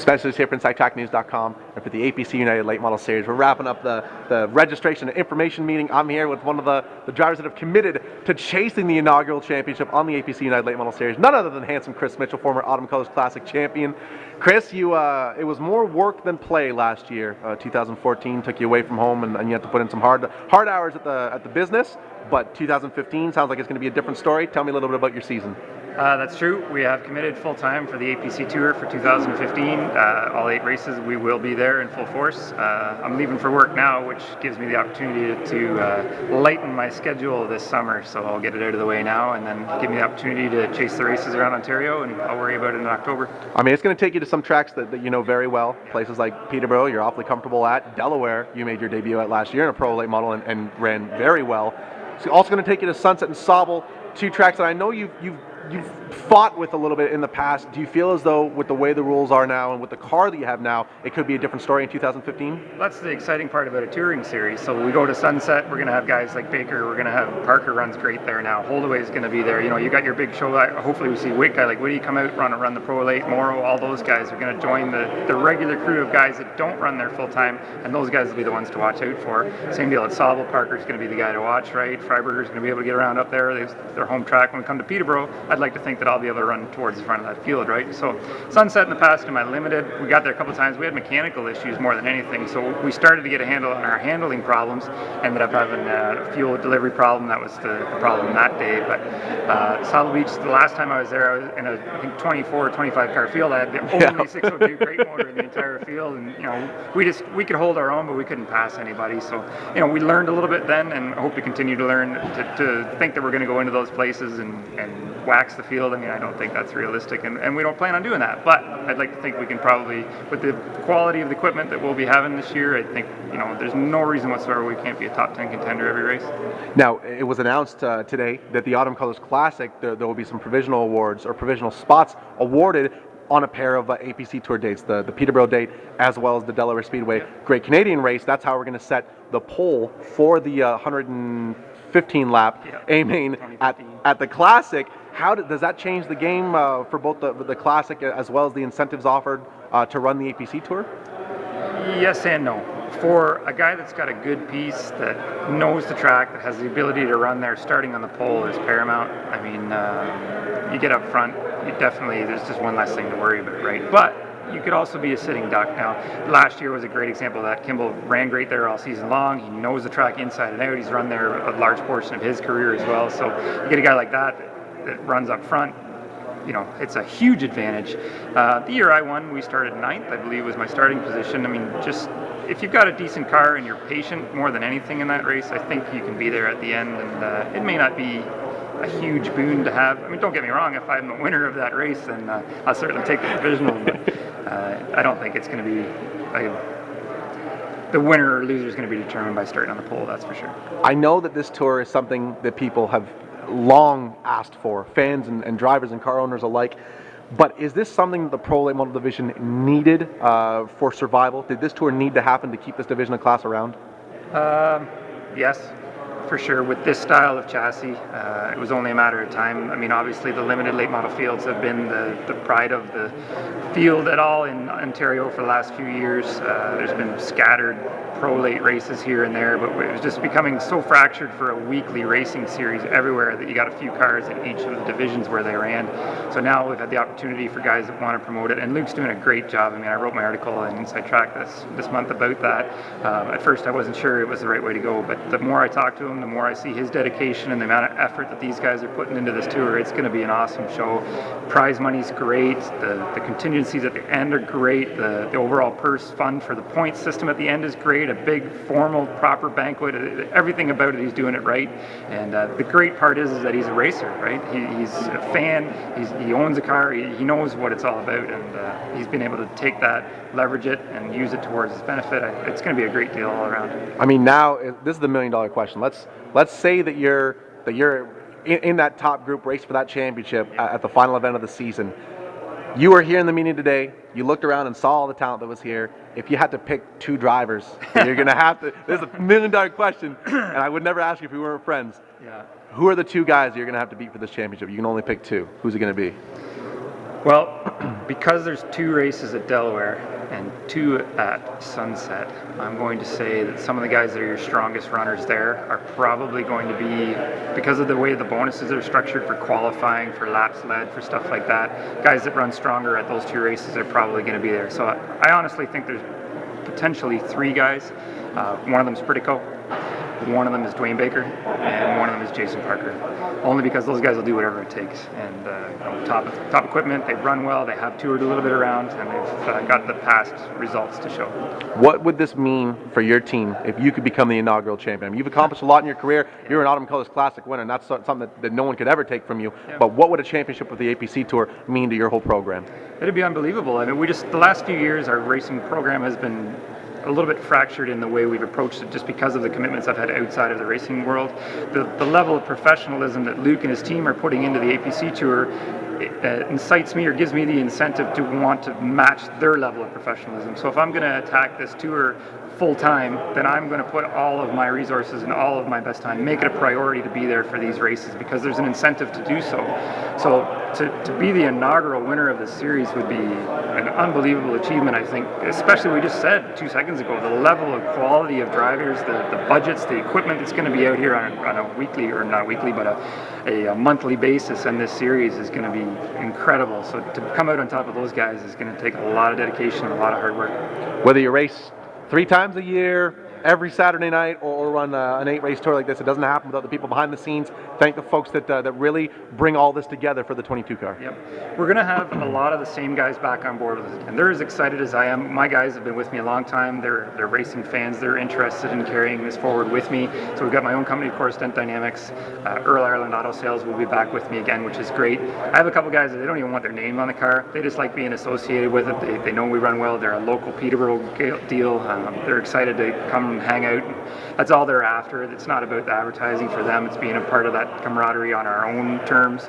specialist here for InsideTrackNews.com and for the APC United Late Model Series. We're wrapping up the registration and information meeting. I'm here with one of the drivers that have committed to chasing the inaugural championship on the APC United Late Model Series, none other than handsome Chris Mitchell, former Autumn Colors Classic champion. Chris, it was more work than play last year. 2014 took you away from home, and you had to put in some hard hours at the business. But 2015 sounds like it's going to be a different story. Tell me a little bit about your season. That's true. We have committed full-time for the APC Tour for 2015. All 8 races, we will be there in full force. I'm leaving for work now, which gives me the opportunity to lighten my schedule this summer. So I'll get it out of the way now, and then give me the opportunity to chase the races around Ontario, and I'll worry about it in October. I mean, it's going to take you to some tracks that you know very well. Places like Peterborough, you're awfully comfortable at. Delaware, you made your debut at last year in a Pro Late Model and ran very well. It's also going to take you to Sunset and Sauble, 2 tracks that I know you've fought with a little bit in the past. Do you feel as though with the way the rules are now and with the car that you have now, it could be a different story in 2015? That's the exciting part about a touring series. So we go to Sunset, we're going to have guys like Baker, we're going to have Parker runs great there now. Holdaway is going to be there. You know, you got your big show. Hopefully we see Wick guy like Woody come out, run the Pro Late, Morrow, all those guys are going to join the regular crew of guys that don't run there full time, and those guys will be the ones to watch out for. Same deal at Sauble. Parker's going to be the guy to watch, right? Freiberger's going to be able to get around up there. Their home track. When we come to Peterborough, I'd like to think that I'll be able to run towards the front of that field, right? So Sunset in the past, in my limited, we got there a couple of times. We had mechanical issues more than anything, so we started to get a handle on our handling problems. Ended up having a fuel delivery problem. That was the problem that day. But Saddle Beach, the last time I was there, I was in a I think 24 or 25 car field. I had the only 602 crate motor in the entire field, and you know we could hold our own, but we couldn't pass anybody. So you know we learned a little bit then, and hope to continue to learn to think that we're going to go into those places and wax the field. I mean, I don't think that's realistic, and we don't plan on doing that. But I'd like to think we can probably, with the quality of the equipment that we'll be having this year, I think there's no reason whatsoever we can't be a top 10 contender every race. Now, it was announced today that the Autumn Colors Classic, there will be some provisional awards or provisional spots awarded on a pair of APC Tour dates, the Peterborough date as well as the Delaware Speedway Great Canadian Race. That's how we're going to set the pole for the 115 lap A-Main at the Classic. How does that change the game for both the Classic as well as the incentives offered to run the APC Tour? Yes and no. For a guy that's got a good piece, that knows the track, that has the ability to run there, starting on the pole is paramount. I mean, you get up front, there's just one less thing to worry about, right? But you could also be a sitting duck. Now, last year was a great example of that. Kimball ran great there all season long. He knows the track inside and out. He's run there a large portion of his career as well. So you get a guy like that runs up front, it's a huge advantage. The year I won, we started 9th, I believe was my starting position. I mean, just if you've got a decent car and you're patient more than anything in that race, I think you can be there at the end, and it may not be a huge boon to have. I mean, don't get me wrong, if I'm the winner of that race, then I'll certainly take the Provisional, but I don't think it's going to be the winner or loser is going to be determined by starting on the pole, that's for sure. I know that this tour is something that people have long asked for, fans and drivers and car owners alike, but is this something that the Pro Late Model division needed for survival? Did this tour need to happen to keep this division of class around? Yes, for sure. With this style of chassis, it was only a matter of time. I mean, obviously the limited late model fields have been the pride of the field at all in Ontario for the last few years. There's been scattered pro late races here and there, but it was just becoming so fractured for a weekly racing series everywhere that you got a few cars in each of the divisions where they ran. So now we've had the opportunity for guys that want to promote it, and Luke's doing a great job. I mean, I wrote my article in Inside Track this month about that. At first I wasn't sure it was the right way to go, but the more I talk to him, the more I see his dedication and the amount of effort that these guys are putting into this tour. It's going to be an awesome show. Prize money's great. The contingencies at the end are great. The overall purse fund for the point system at the end is great. A big, formal, proper banquet. Everything about it, he's doing it right. And the great part is that he's a racer, right? He's a fan. He owns a car. He knows what it's all about, and he's been able to take that, leverage it, and use it towards his benefit. It's going to be a great deal all around. I mean, now this is the $1 million question. Let's say that you're in that top group race for that championship at the final event of the season. You were here in the meeting today. You looked around and saw all the talent that was here. If you had to pick 2 drivers, you're going to have to. This is a $1 million question, and I would never ask you if we weren't friends. Yeah. Who are the 2 guys you're going to have to beat for this championship? You can only pick 2. Who's it going to be? Well, Because there's 2 races at Delaware and 2 at Sunset, I'm going to say that some of the guys that are your strongest runners there are probably going to be, because of the way the bonuses are structured for qualifying, for laps led, for stuff like that, guys that run stronger at those 2 races are probably going to be there. So I honestly think there's potentially 3 guys. One of them is Pritico, one of them is Dwayne Baker, and one of them is Jason Parker. Only because those guys will do whatever it takes. And top equipment, they run well, they have toured a little bit around, and they've got the past results to show. What would this mean for your team if you could become the inaugural champion? I mean, you've accomplished a lot in your career. You're an Autumn Colors Classic winner, and that's something that no one could ever take from you. Yeah. But what would a championship with the APC Tour mean to your whole program? It'd be unbelievable. I mean, the last few years, our racing program has been a little bit fractured in the way we've approached it just because of the commitments I've had outside of the racing world. The level of professionalism that Luke and his team are putting into the APC Tour incites me or gives me the incentive to want to match their level of professionalism. So if I'm going to attack this tour full time, then I'm going to put all of my resources and all of my best time, make it a priority to be there for these races because there's an incentive to do so. So to be the inaugural winner of the series would be an unbelievable achievement, I think, especially we just said 2 seconds ago, the level of quality of drivers, the budgets, the equipment that's going to be out here on a weekly, or not weekly, but a monthly basis, and this series is going to be incredible. So to come out on top of those guys is going to take a lot of dedication and a lot of hard work. Whether you race 3 times a year, every Saturday night, or run an 8-race tour like this, it doesn't happen without the people behind the scenes. Thank the folks that really bring all this together for the 22 car. Yep. We're going to have a lot of the same guys back on board with us, and they're as excited as I am. My guys have been with me a long time. They're racing fans. They're interested in carrying this forward with me. So we've got my own company, of course, Dent Dynamics. Earl Ireland Auto Sales will be back with me again, which is great. I have a couple guys that they don't even want their name on the car. They just like being associated with it. They know we run well. They're a local Peterborough deal. They're excited to come and hang out. That's all they're after. It's not about the advertising for them. It's being a part of that camaraderie on our own terms.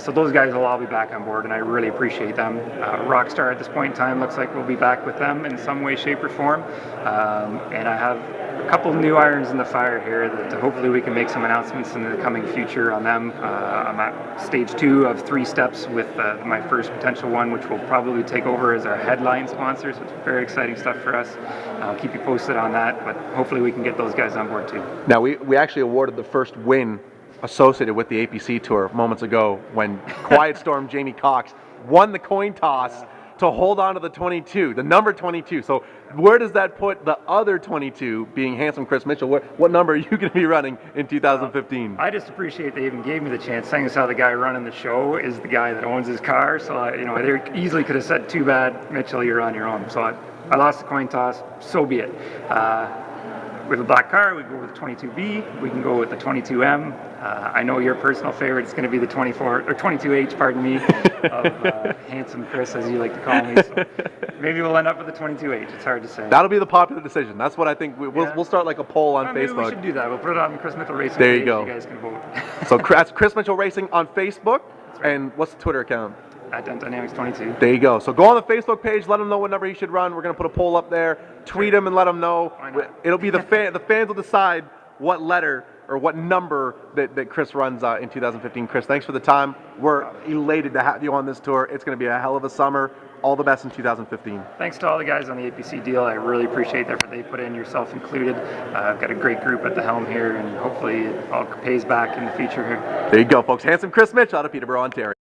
So those guys will all be back on board, and I really appreciate them. Rockstar at this point in time looks like we'll be back with them in some way, shape, or form. And I have a couple new irons in the fire here that hopefully we can make some announcements in the coming future on them. I'm at stage 2 of 3 steps with my first potential one, which will probably take over as our headline sponsor. So it's very exciting stuff for us. I'll keep you posted on that, but hopefully we can get those guys on board too. Now, we actually awarded the first win associated with the APC Tour moments ago when Quiet Storm Jamie Cox won the coin toss to hold on to the 22, the number 22. So where does that put the other 22, being handsome Chris Mitchell? What number are you going to be running in 2015? I just appreciate they even gave me the chance, saying as how the guy running the show is the guy that owns his car. So they easily could have said, "Too bad, Mitchell, you're on your own." So I lost the coin toss. So be it. With a black car, we go with the 22B. We can go with the 22M. I know your personal favorite is going to be the 24 or 22H, pardon me, of handsome Chris, as you like to call me. So maybe we'll end up with the 22H. It's hard to say. That'll be the popular decision. That's what I think. We'll start like a poll on Facebook. Maybe we should do that. We'll put it on Chris Mitchell Racing. There you go. You guys can vote. So that's Chris Mitchell Racing on Facebook. Right. And what's the Twitter account? At Dent Dynamics 22. There you go. So go on the Facebook page, let them know what number he should run. We're going to put a poll up there. Tweet him and let them know. It'll be the fans will decide what letter or what number that Chris runs in 2015. Chris, thanks for the time. We're elated to have you on this tour. It's going to be a hell of a summer. All the best in 2015. Thanks to all the guys on the APC deal. I really appreciate the effort they put in, yourself included. I've got a great group at the helm here, and hopefully it all pays back in the future here. There you go, folks. Handsome Chris Mitchell out of Peterborough, Ontario.